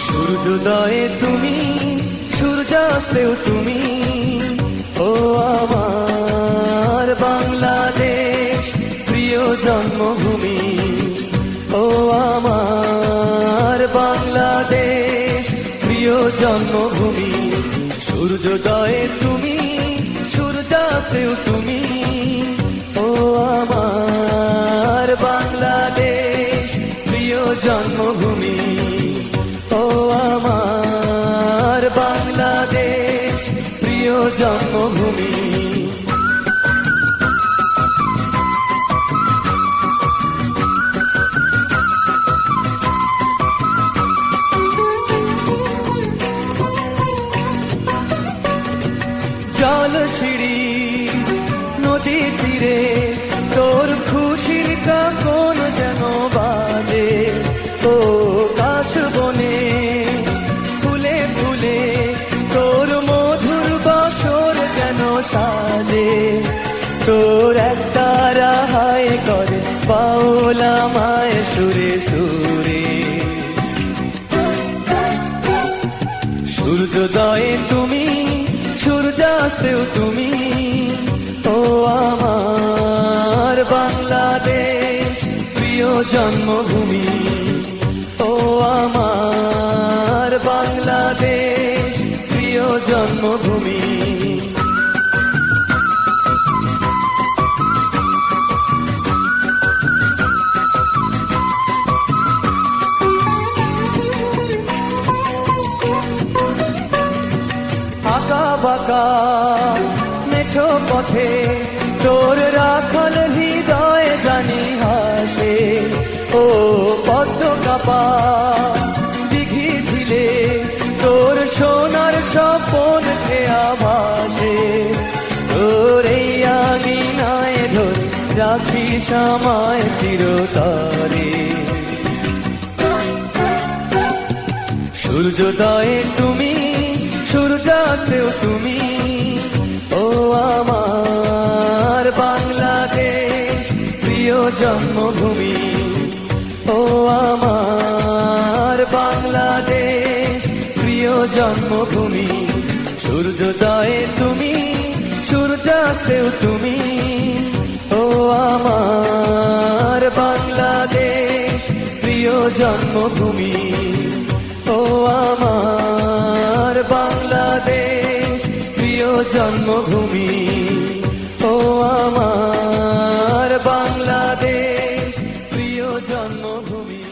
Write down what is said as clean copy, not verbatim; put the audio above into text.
সূর্যোদয়ে তুমি, সূর্যাস্তেও তুমি, ও আমার বাংলাদেশ প্রিয় জন্মভূমি। ও আমার বাংলাদেশ প্রিয় জন্মভূমি। সূর্যোদয়ে তুমি, সূর্যাস্তেও তুমি, ও আমার বাংলাদেশ প্রিয় জন্মভূমি। ও আমার বাংলাদেশ প্রিয় জন্মভূমি। জলশিরি নদী তীরে তোর খুশির কাকন যেন বাজে। ও কাশবনে ফুলে ফুলে তোর মধুর বাসর যেন সাজে। তোর একটা রাহাই করে বাউলা মায় সুরে সুরে। সূর্যোদয়ে তুমি, সূর্যাস্তেও তুমি, ও আমার বাংলাদেশ প্রিয় জন্মভূমি। ও আমার বাংলাদেশ প্রিয় জন্মভূমি। আঁকা বাঁকা মেঠো পথে তোর রাখাল হৃদয় জানি হাসে। ও পদ্ম কাপা দিঘি ঝিলে তোর সোনার স্বপন খেয়া ভাসে। তোর এই আঙিনায় ধরে রাখিস আমায় চিরতরে। সূর্যোদয়ে তুমি, সূর্যাস্তেও তুমি, ও আমার বাংলাদেশ প্রিয় জন্মভূমি। ও আমার বাংলাদেশ প্রিয় জন্মভূমি। সূর্যোদয়ে তুমি, সূর্যাস্তেও তুমি, ও আমার বাংলাদেশ প্রিয় জন্মভূমি। ও আমার বাংলাদেশ প্রিয় জন্মভূমি। ও আমার বাংলাদেশ প্রিয় জন্মভূমি।